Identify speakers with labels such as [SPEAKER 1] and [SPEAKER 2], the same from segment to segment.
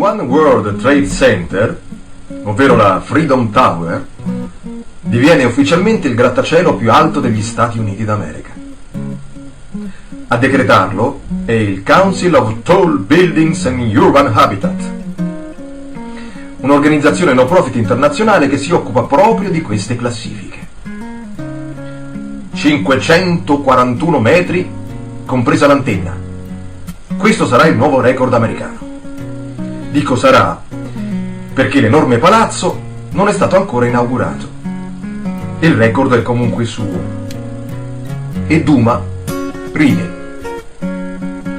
[SPEAKER 1] One World Trade Center, ovvero la Freedom Tower, diviene ufficialmente il grattacielo più alto degli Stati Uniti d'America. A decretarlo è il Council of Tall Buildings and Urban Habitat, un'organizzazione no profit internazionale che si occupa proprio di queste classifiche. 541 metri, compresa l'antenna. Questo sarà il nuovo record americano. Dico sarà perché l'enorme palazzo non è stato ancora inaugurato. Il record è comunque suo. E Duma ride.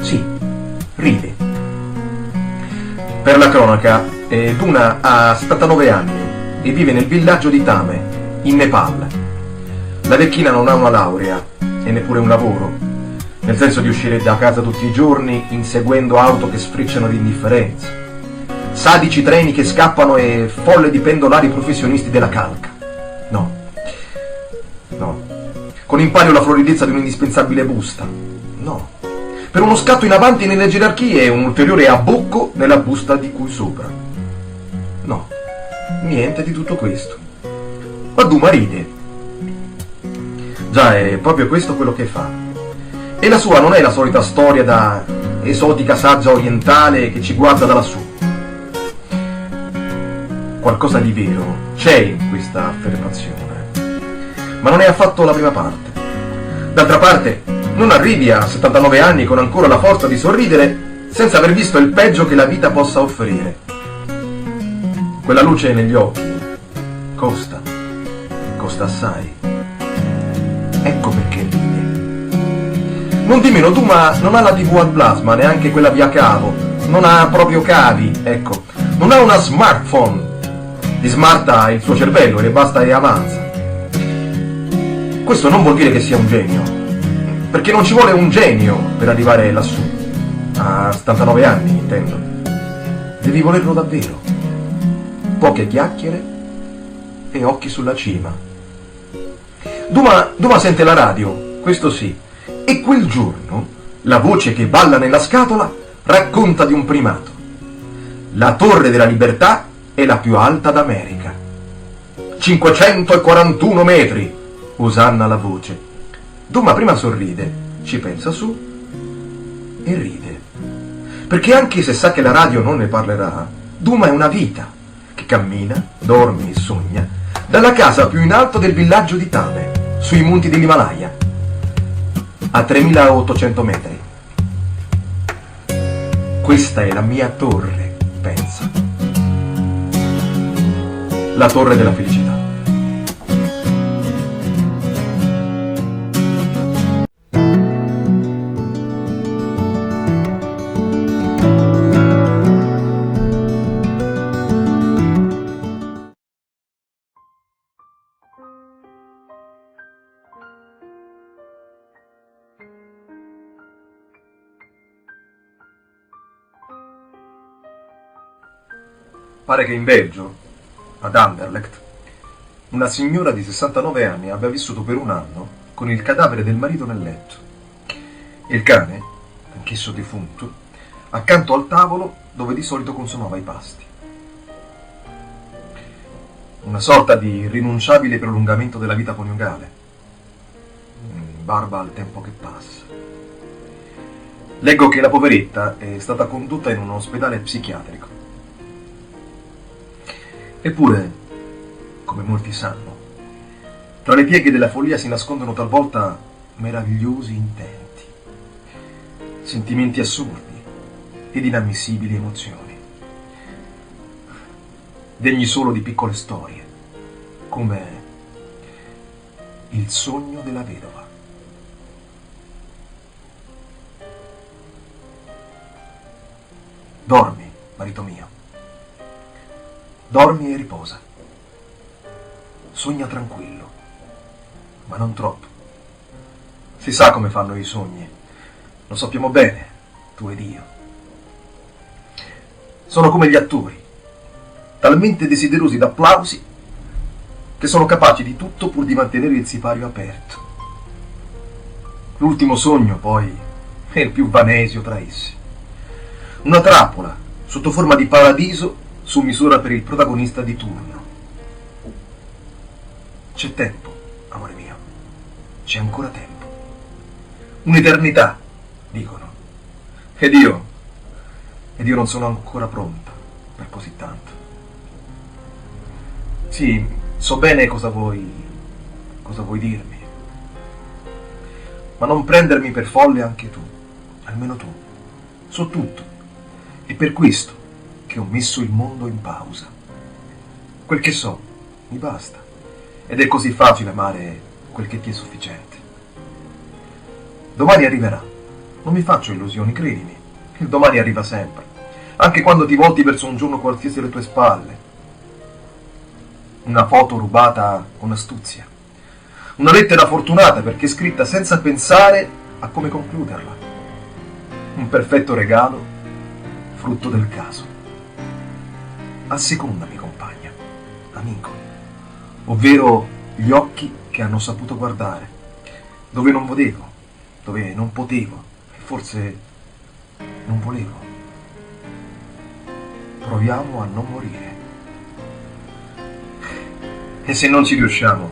[SPEAKER 1] Sì, ride. Per la cronaca, Duma ha 79 anni e vive nel villaggio di Thame, in Nepal. La vecchina non ha una laurea e neppure un lavoro, nel senso di uscire da casa tutti i giorni inseguendo auto che sfrecciano di indifferenza, sadici treni che scappano e folle di pendolari professionisti della calca. No. Con in palio la floridezza di un'indispensabile busta. No. Per uno scatto in avanti nelle gerarchie e un ulteriore abbocco nella busta di cui sopra. No. Niente di tutto questo. Ma Duma ride. Già, è proprio questo quello che fa. E la sua non è la solita storia da esotica saggia orientale che ci guarda da lassù. Qualcosa di vero c'è in questa affermazione, ma non è affatto la prima parte. D'altra parte, non arrivi a 79 anni con ancora la forza di sorridere senza aver visto il peggio che la vita possa offrire. Quella luce negli occhi costa assai. Ecco perché ride. Non di meno, Duma non ha la TV al plasma, neanche quella via cavo, non ha proprio cavi, ecco, non ha una smartphone. Di smart ha il suo cervello e ne basta e avanza. Questo non vuol dire che sia un genio, perché non ci vuole un genio per arrivare lassù, a 79 anni intendo. Devi volerlo davvero. Poche chiacchiere e occhi sulla cima. Duma sente la radio, questo sì, e quel giorno la voce che balla nella scatola racconta di un primato. La Torre della Libertà è la più alta d'America. 541 metri, osanna la voce. Duma prima sorride, ci pensa su e ride. Perché anche se sa che la radio non ne parlerà, Duma è una vita che cammina, dorme e sogna dalla casa più in alto del villaggio di Thame, sui monti dell'Himalaya, a 3800 metri. Questa è la mia torre, pensa. La torre della felicità. Pare che in Belgio, ad Anderlecht, una signora di 69 anni abbia vissuto per un anno con il cadavere del marito nel letto e il cane, anch'esso defunto, accanto al tavolo dove di solito consumava i pasti. Una sorta di rinunciabile prolungamento della vita coniugale, in barba al tempo che passa. Leggo che la poveretta è stata condotta in un ospedale psichiatrico. Eppure, come molti sanno, tra le pieghe della follia si nascondono talvolta meravigliosi intenti, sentimenti assurdi ed inammissibili emozioni, degni solo di piccole storie, come il sogno della vedova. Dormi, marito mio. Dormi e riposa. Sogna tranquillo, ma non troppo. Si sa come fanno i sogni, lo sappiamo bene, tu ed io. Sono come gli attori, talmente desiderosi d'applausi che sono capaci di tutto pur di mantenere il sipario aperto. L'ultimo sogno, poi, è il più vanesio tra essi. Una trappola sotto forma di paradiso su misura per il protagonista di turno. C'è tempo, amore mio, c'è ancora tempo. Un'eternità, dicono. Ed io non sono ancora pronta per così tanto. Sì, so bene cosa vuoi dirmi, ma non prendermi per folle anche tu, almeno tu. So tutto, è per questo che ho messo il mondo in pausa. Quel che so mi basta, ed è così facile amare quel che ti è sufficiente. Domani arriverà, non mi faccio illusioni, credimi, il domani arriva sempre, anche quando ti volti verso un giorno qualsiasi alle tue spalle. Una foto rubata con astuzia, una lettera fortunata perché scritta senza pensare a come concluderla, un perfetto regalo frutto del caso. Assecondami, compagna, amico, ovvero gli occhi che hanno saputo guardare, dove non vedevo, dove non potevo e forse non volevo. Proviamo a non morire. E se non ci riusciamo,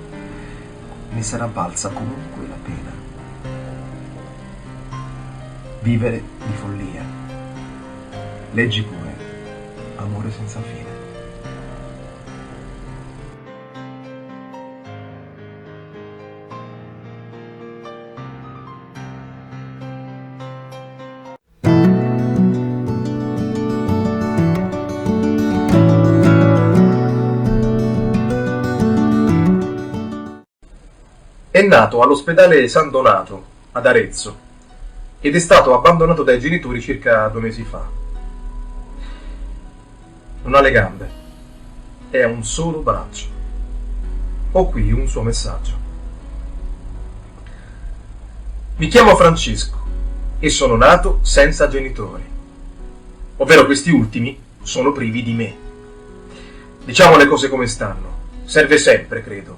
[SPEAKER 1] ne sarà valsa comunque la pena. Vivere di follia. Leggi pure, amore senza fine. È nato all'ospedale San Donato, ad Arezzo, ed è stato abbandonato dai genitori circa 2 mesi fa. Non ha le gambe, e ha un solo braccio. Ho qui un suo messaggio. Mi chiamo Francesco e sono nato senza genitori, ovvero questi ultimi sono privi di me. Diciamo le cose come stanno, serve sempre, credo.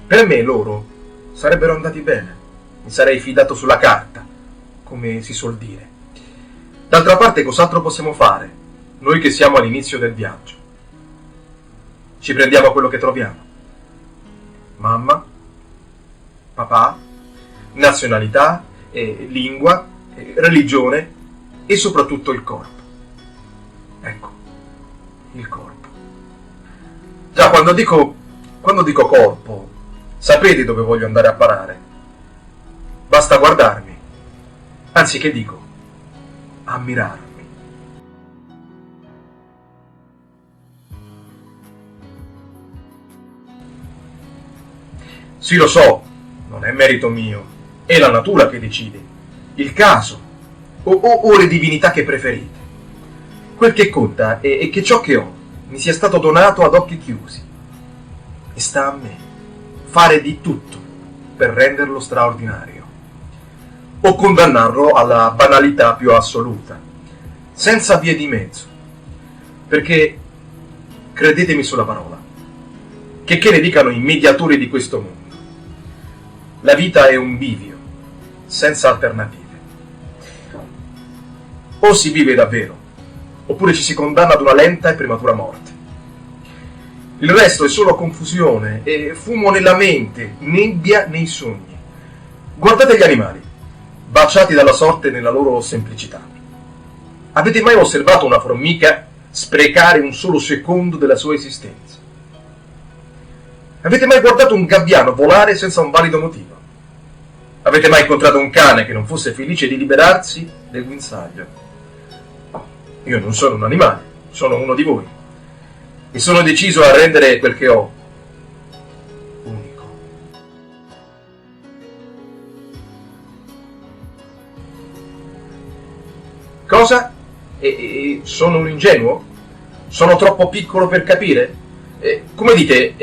[SPEAKER 1] Per me loro sarebbero andati bene, mi sarei fidato sulla carta, come si suol dire. D'altra parte cos'altro possiamo fare, noi che siamo all'inizio del viaggio? Ci prendiamo quello che troviamo. Mamma, papà, nazionalità, lingua, religione e soprattutto il corpo. Ecco, il corpo. Già, quando dico corpo, sapete dove voglio andare a parare? Basta guardarmi, anzi che dico, ammirarmi. Sì, lo so, non è merito mio, è la natura che decide, il caso, o le divinità che preferite. Quel che conta è che ciò che ho mi sia stato donato ad occhi chiusi, e sta a me fare di tutto per renderlo straordinario, o condannarlo alla banalità più assoluta, senza vie di mezzo, perché, credetemi sulla parola, che ne dicano i mediatori di questo mondo, la vita è un bivio, senza alternative. O si vive davvero, oppure ci si condanna ad una lenta e prematura morte. Il resto è solo confusione e fumo nella mente, nebbia nei sogni. Guardate gli animali, baciati dalla sorte nella loro semplicità. Avete mai osservato una formica sprecare un solo secondo della sua esistenza? Avete mai guardato un gabbiano volare senza un valido motivo? Avete mai incontrato un cane che non fosse felice di liberarsi del guinzaglio? Io non sono un animale, sono uno di voi. E sono deciso a rendere quel che ho unico. Cosa? Sono un ingenuo? Sono troppo piccolo per capire? Come dite,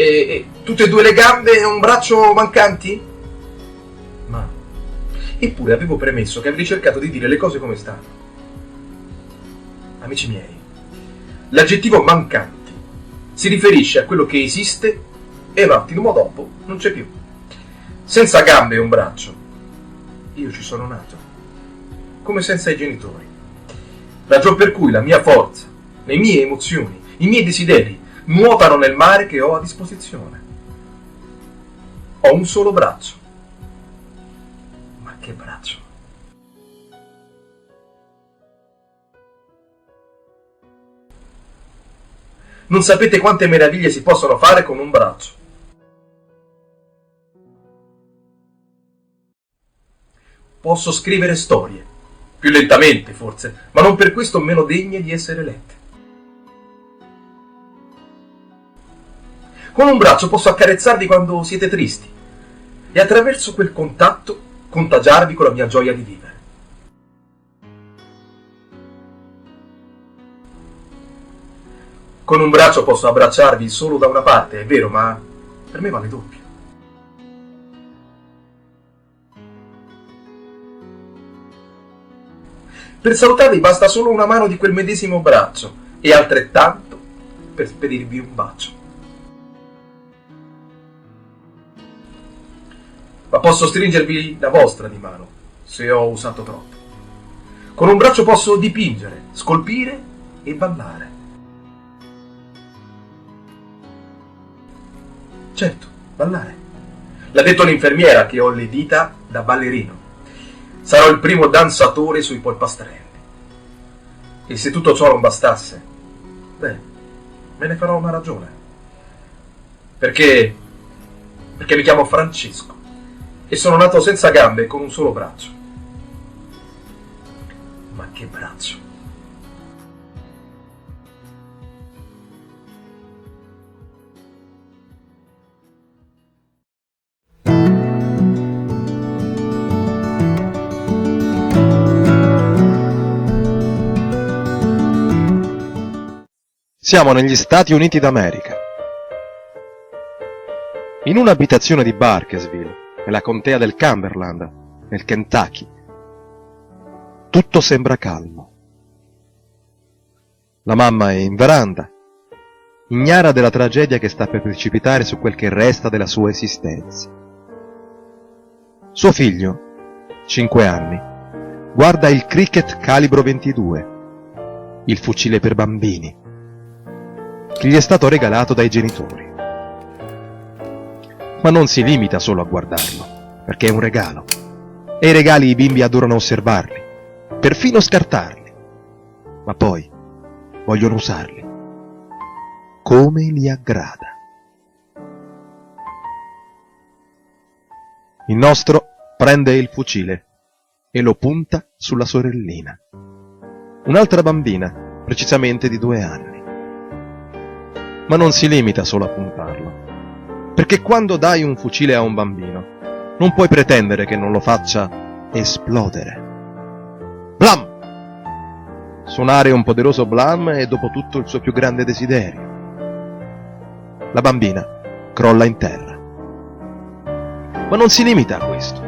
[SPEAKER 1] tutte e 2 le gambe e un braccio mancanti? Ma, eppure avevo premesso che avrei cercato di dire le cose come stanno. Amici miei, l'aggettivo mancanti si riferisce a quello che esiste e un attimo dopo non c'è più. Senza gambe e un braccio, io ci sono nato, come senza i genitori. ragion per cui la mia forza, le mie emozioni, i miei desideri nuotano nel mare che ho a disposizione. Ho un solo braccio. Ma che braccio! Non sapete quante meraviglie si possono fare con un braccio. Posso scrivere storie, più lentamente forse, ma non per questo meno degne di essere lette. Con un braccio posso accarezzarvi quando siete tristi e attraverso quel contatto contagiarvi con la mia gioia di vivere. Con un braccio posso abbracciarvi solo da una parte, è vero, ma per me vale doppio. Per salutarvi basta solo una mano di quel medesimo braccio e altrettanto per spedirvi un bacio. Ma posso stringervi la vostra di mano, se ho usato troppo. Con un braccio posso dipingere, scolpire e ballare. Certo, ballare. L'ha detto l'infermiera che ho le dita da ballerino. Sarò il primo danzatore sui polpastrelli. E se tutto ciò non bastasse, beh, me ne farò una ragione. Perché mi chiamo Francesco e sono nato senza gambe e con un solo braccio. Ma che braccio!
[SPEAKER 2] Siamo negli Stati Uniti d'America. In un'abitazione di Barkersville, nella contea del Cumberland, nel Kentucky, tutto sembra calmo. La mamma è in veranda, ignara della tragedia che sta per precipitare su quel che resta della sua esistenza. Suo figlio, 5 anni, guarda il Cricket calibro 22, il fucile per bambini, che gli è stato regalato dai genitori. Ma non si limita solo a guardarlo, perché è un regalo. E i regali i bimbi adorano osservarli, perfino scartarli. Ma poi vogliono usarli, come gli aggrada. Il nostro prende il fucile e lo punta sulla sorellina, un'altra bambina, precisamente di 2 anni. Ma non si limita solo a puntarlo, perché quando dai un fucile a un bambino, non puoi pretendere che non lo faccia esplodere. Blam! Suonare un poderoso blam è dopo tutto il suo più grande desiderio. La bambina crolla in terra. Ma non si limita a questo,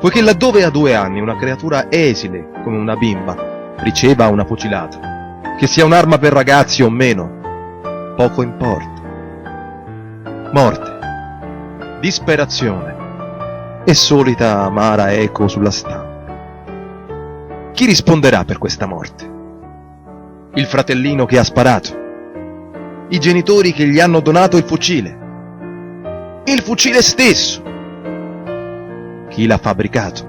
[SPEAKER 2] poiché laddove a 2 anni una creatura esile come una bimba riceva una fucilata, che sia un'arma per ragazzi o meno, poco importa. Morte, disperazione e solita amara eco sulla stampa. Chi risponderà per questa morte? Il fratellino che ha sparato? I genitori che gli hanno donato il fucile stesso? Chi l'ha fabbricato?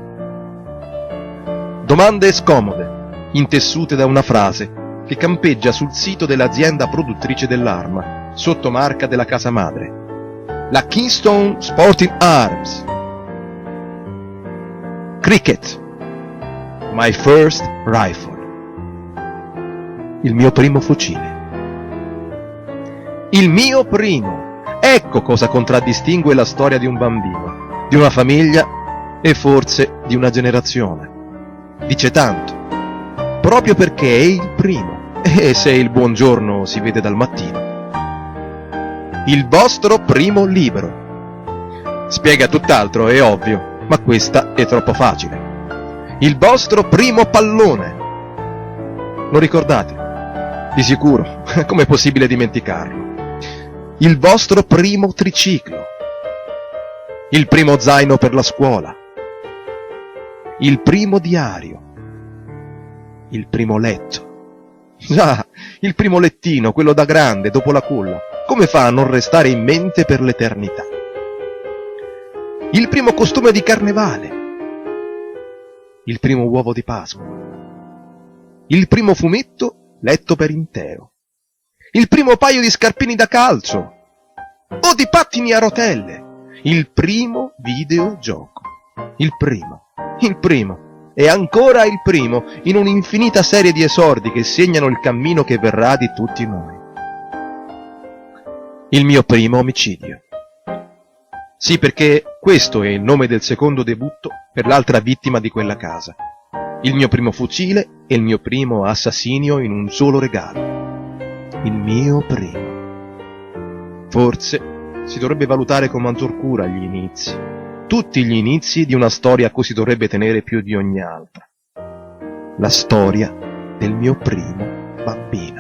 [SPEAKER 2] Domande scomode, intessute da una frase che campeggia sul sito dell'azienda produttrice dell'arma, sotto marca della casa madre, la Keystone Sporting Arms. Cricket, my first rifle. Il mio primo fucile. Il mio primo! Ecco cosa contraddistingue la storia di un bambino, di una famiglia e forse di una generazione. Dice tanto, proprio perché è il primo, e se il buongiorno si vede dal mattino. Il vostro primo libro. Spiega tutt'altro, è ovvio, ma questa è troppo facile. Il vostro primo pallone. Lo ricordate? Di sicuro, com'è possibile dimenticarlo? Il vostro primo triciclo. Il primo zaino per la scuola. Il primo diario. Il primo letto. Già, il primo lettino, quello da grande, dopo la culla, come fa a non restare in mente per l'eternità? Il primo costume di carnevale, il primo uovo di Pasqua, il primo fumetto letto per intero, il primo paio di scarpini da calcio o di pattini a rotelle, il primo videogioco, il primo e ancora il primo in un'infinita serie di esordi che segnano il cammino che verrà di tutti noi. Il mio primo omicidio. Sì, perché questo è il nome del secondo debutto per l'altra vittima di quella casa. Il mio primo fucile e il mio primo assassinio in un solo regalo. Il mio primo. Forse si dovrebbe valutare con maggior cura gli inizi. Tutti gli inizi di una storia a cui si dovrebbe tenere più di ogni altra. La storia del mio primo bambino.